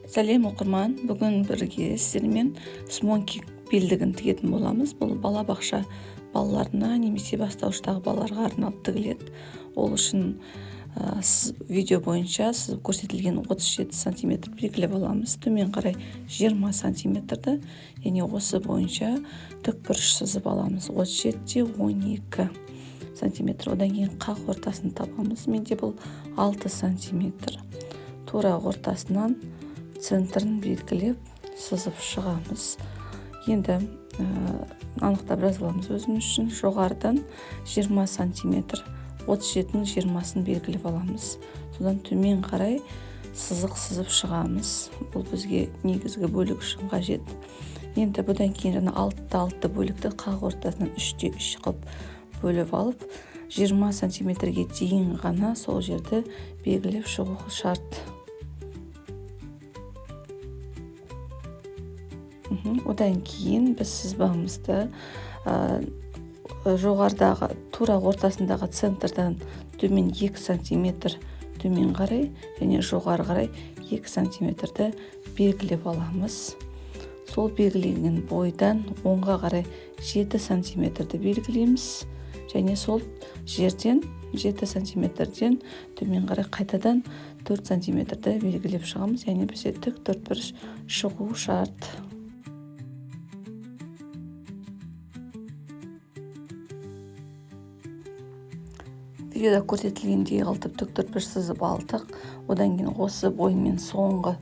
Сәлем оқырман, бүгін бірге сіздермен смокинг белдігін тігетін боламыз. Бұл балабақша балаларына немесе бастауыштағы балаларға арналып тігіледі. Ол үшін видео бойынша сіз көрсетілген 37 сантиметр белгілеп аламыз. Төмен қарай 20 сантиметрді, және осы бойынша тікбұрыш сызып аламыз. 37-те 12 сантиметр. Одан кейін қақ ортасын табамыз. Менде бұл 6 сантиметр. Тура ортасынан центрін белгілеп сызып шығамыз. Енді анықтап жазып аламыз өзіміз үшін. Жоғарыдан 20 сантиметр, 37-ның 20-сын белгілеп аламыз. Содан төмен қарай сызық сызып шығамыз. Бұл бізге негізгі бөлік үшін қажет. Енді бұдан кейін жаңа 6-6 бөлікті қақ ортасынан 3-те 3 қылып бөліп алып, 20 сантиметрге дейін ғана сол жерді белгілеп шығу шарт. Одан кейін біз сызбамызды жоғарыдағы тура ортасындағы центрдан төмен 2 сантиметр төмен қарай және жоғары қарай 2 сантиметрді белгілеп аламыз. Сол белгіленген бойдан оңға қарай 7 сантиметрді белгілейміз. Және сол жерден 7 сантиметрден төмен қарай қайтадан 4 сантиметрді белгілеп шығамыз. Яғни бізде тік төртбұрыш шығу шарт. Видеода көрсетілгендей қылтып тік төртбұрыш сызып алдық. Одан кейін осы боймен соңғы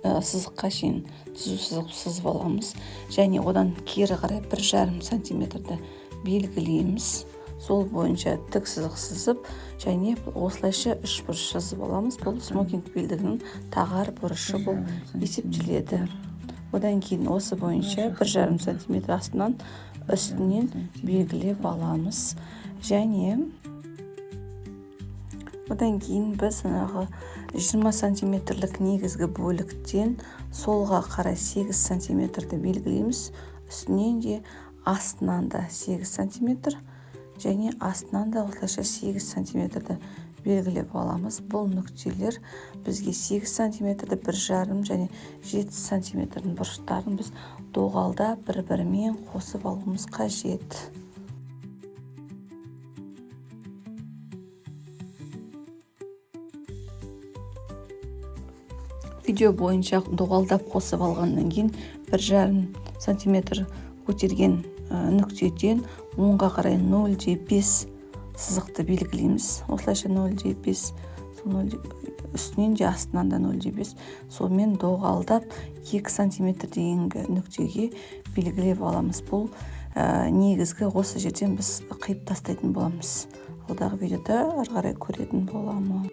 сызыққа шейін түзу сызып аламыз. Және одан кері қарай 1,5 сантиметрді белгілейміз. Сол бойынша тік сызық сызып, және осылайша үшбұрыш сызып аламыз. Бұл смокинг белдігінің тағар бұрышы болып есептеледі. Одан кейін осы бойынша 1,5 сантиметр астынан үстінен белгілеп аламыз. Және одан кейін біз 20 сантиметрлік негізгі бөліктен солға қарай 8 сантиметрді белгілейміз. Үстінен де астынан да 8 сантиметр және астынан да осылайша 8 сантиметрді белгілеп аламыз. Бұл нүктелер бізге 8 сантиметрді 1,5 және 7 сантиметрдің бұрыштарын біз доғалда бір-бірімен қосып алуымыз қажет. Видео бойынша доғалдап қосып алғаннан кейін 1,5 сантиметр көтерген нүктеден оңға қарай 0,5 сызықты белгілейміз. Осылайша 0,5, үстінен де астынан да 0,5. Сонымен доғалдап 2 сантиметр дейінгі нүктеге белгілеп аламыз. Бұл негізгі осы жерден біз қиып тастайтын боламыз. Алдағы видеода ары қарай көретін боламыз.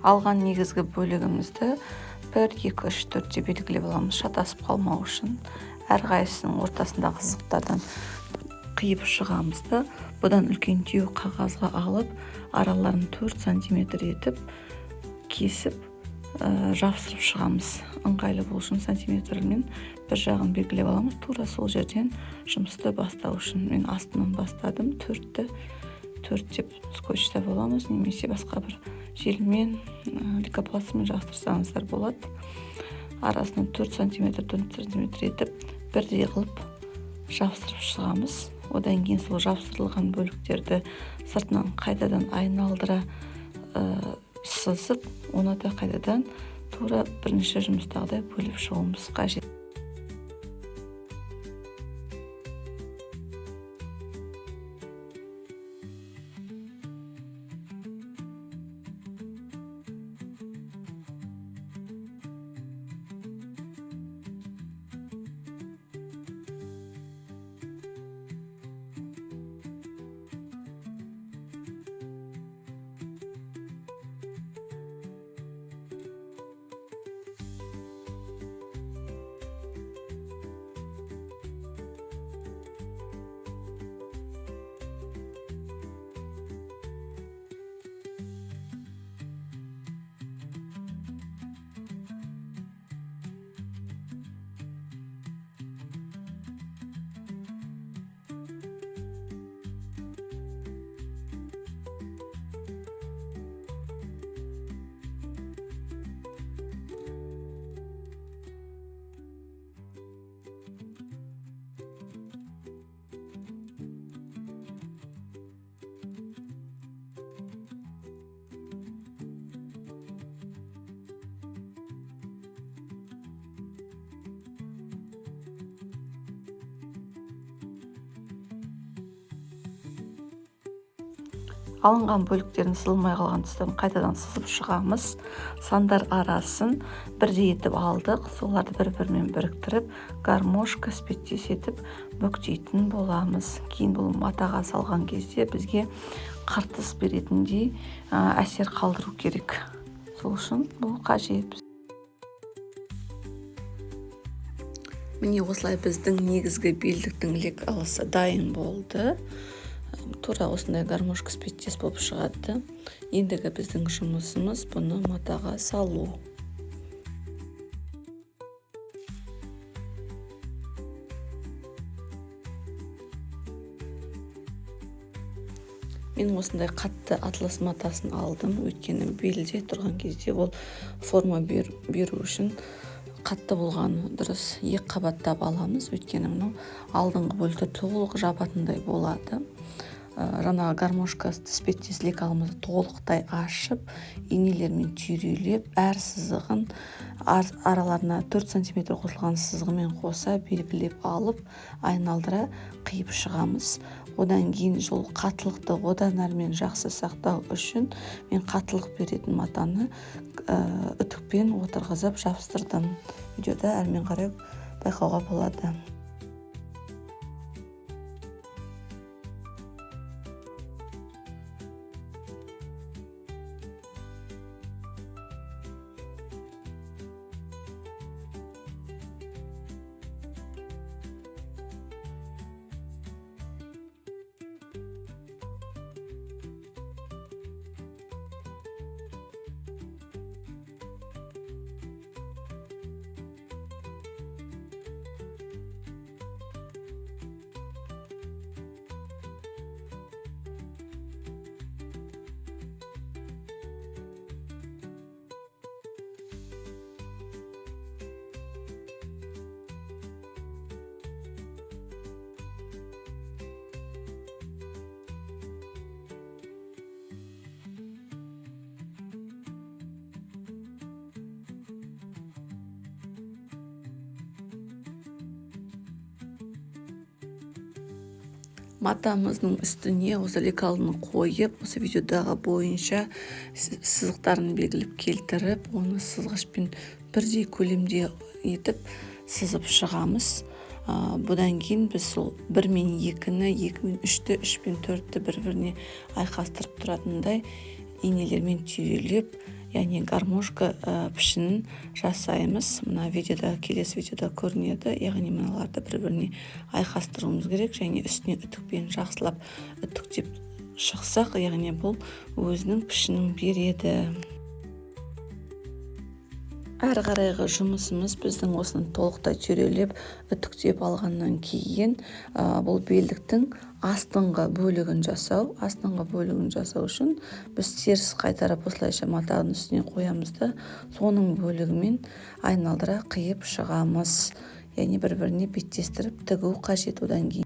Алған негізгі бөлігімізді 1, 2, 3, 4-те белгілеп аламыз, шатасып қалмау үшін. Әрқайсысының ортасындағы сызықтардан қиып шығамызды. Бұдан үлкендеу қағазға алып, араларын 4 сантиметр етіп, кесіп, жапсырып шығамыз. Ыңғайлы болу үшін сантиметрмен бір жағын белгілеп аламыз. Тура сол жерден жұмысты бастау үшін. Мен астынан бастадым, 4 деп скотчтап аламыз, немесе басқа бір желмен, лейкопластырмен жабыстырсаңыздар болады. Арасынан 4 сантиметр етіп, бірдей қылып жабыстырып шығамыз. Одан кейін сол жабыстырылған бөліктерді сыртынан қайтадан айналдыра сызып, оны да қайтадан тура бірінші жұмыстағыдай бөліп шығуымыз қажет. алынған бөліктерін сызылмай қалған тұстан қайтадан сызып шығамыз. Сандар арасын бірдей етіп алдық. Соларды бір-бірімен біріктіріп, гармошка іспеттес етіп бүктейтін боламыз. Кейін бұл матаға салған кезде бізге қыртыс беретіндей әсер қалдыру керек. Сол үшін бұл қажет. Міне осылай біздің негізгі белдіктің лек алысы дайын болды. Тура осындай гармошка іспеттес болып шығады. Ендігі біздің жұмысымыз бұны матаға салу. Мен осындай қатты атлас матасын алдым, өйткені белде тұрған кезде ол форма беру үшін қатты болғаны дұрыс. Екі қабаттап аламыз, өйткені мынау алдыңғы бөлікті толық жабатындай болады. Жаңағы гармошка іспеттес лекалымызды толықтай ашып, инелермен түйрелеп, әр сызығын араларына 4 см қосылған сызығымен қоса белгілеп алып, айналдыра қиып шығамыз. Одан кейін жол қатылықты одан әрмен жақсы сақтау үшін мен қатылық беретін матаны үтікпен отырғызып жабыстырдым. Видеода әрмен қарай байқауға болады. Матамыздың үстіне осы лекалын қойып, осы видеодағы бойынша сызықтарын белгілеп келтіріп, оны сызғышпен бірдей көлемде етіп сызып шығамыз. Бұдан кейін біз сол 1 мен 2-ні, 2 мен 3-ті, 3 мен 4-ті бір-біріне айқастырып тұратындай инелермен түйрелеп, яғни гармошка пішінін жасаймыз. Мына видеода, келесі видеода көрінеді. Яғни мыналарды бір-біріне айқастыруымыз керек, және үстіне үтікпен жақсылап үтіктеп шықсақ, яғни бұл өзінің пішінін береді. Әрі қарайғы жұмысымыз біздің осыны толықтай түйрелеп үтіктеп алғаннан кейін бұл белдіктің астыңғы бөлігін жасау. Астыңғы бөлігін жасау үшін біз теріс қайтарып осылайша матаның үстіне қоямыз да, соның бөлігімен айналдыра қиып шығамыз. Яғни бір-біріне беттестіріп тігу қажет. Одан кейін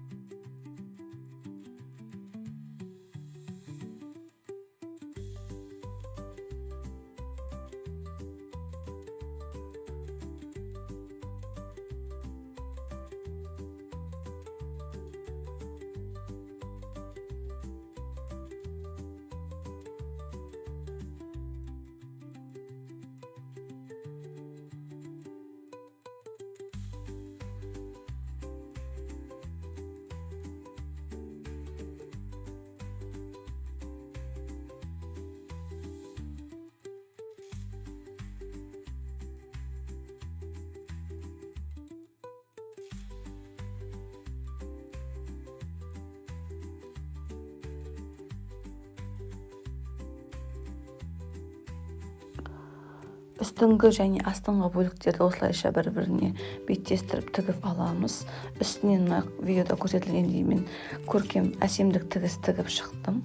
үстіңгі және астыңғы бөліктерді осылайша бір-біріне беттестіріп тігіп аламыз. Үстінен видеода көрсетілгендей мен көркем әсемдік тігіс тігіп шықтым.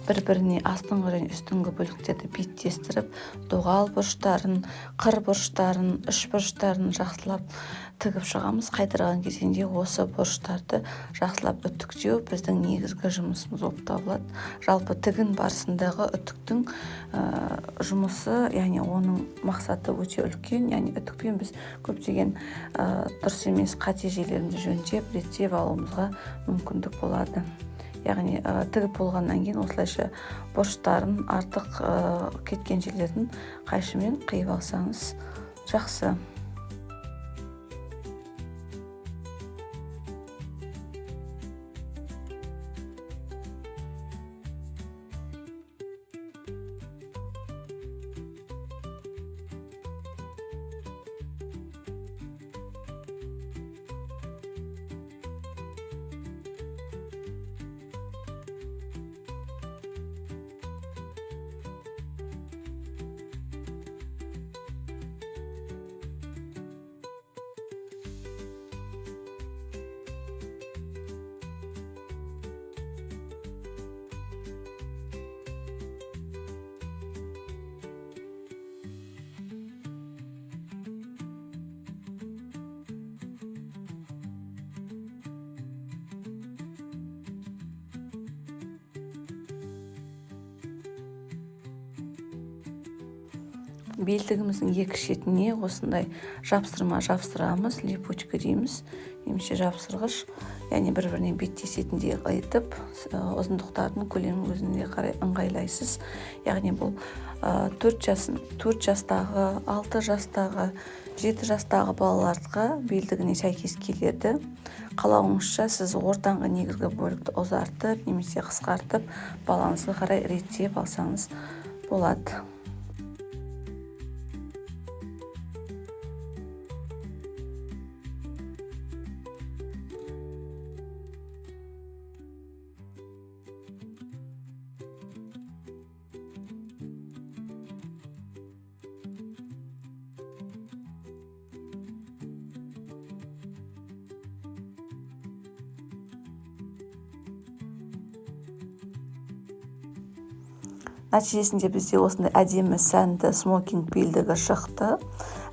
Бір-біріне астыңғы және үстіңгі бөліктерді беттестіріп, доғал бұрыштарын, қыр бұрыштарын, үш бұрыштарын жақсылап тігіп шығамыз. Қайтарған кезінде осы бұрыштарды жақсылап үтіктеу біздің негізгі жұмысымыз болып табылады. Жалпы тігін барысындағы үтіктің жұмысы, яғни оның мақсаты өте үлкен. Яғни үтікпен біз көптеген дұрыс емес қате жерлерді жөндеп, реттеп алуымызға мүмкіндік болады. яғни тігіп болғаннан кейін осылайша бұрыштарын артық кеткен жерлерін қайшымен қиып алсаңыз жақсы. Белдігіміздің екі шетіне осындай жапсырма жапсырамыз, липучка дейміз, немесе жапсырғыш, яғни бір-біріне беттесетіндей етіп, ұзындықтардың көлемін өзіне қарай ыңғайлайсыз. Яғни бұл 4 жастағы, 6 жастағы, 7 жастағы балаларға белдігіне сәйкес келеді. Қалауыңызша сіз ортаңғы негізгі бөлікті ұзартып, немесе қысқартып, балаңызға қарай реттеп алсаңыз болады. Нәтижесінде бізде осындай әдемі сәнді смокинг белдігі шықты.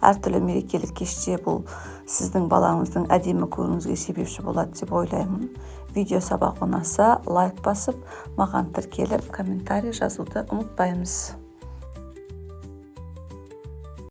Әртүрлі мерекелік кеште бұл сіздің балаңыздың әдемі көруіңізге себепші болады деп ойлаймын. Видео сабақ ұнаса лайк басып, маған тіркеліп, комментарий жазуды ұмытпаймыз.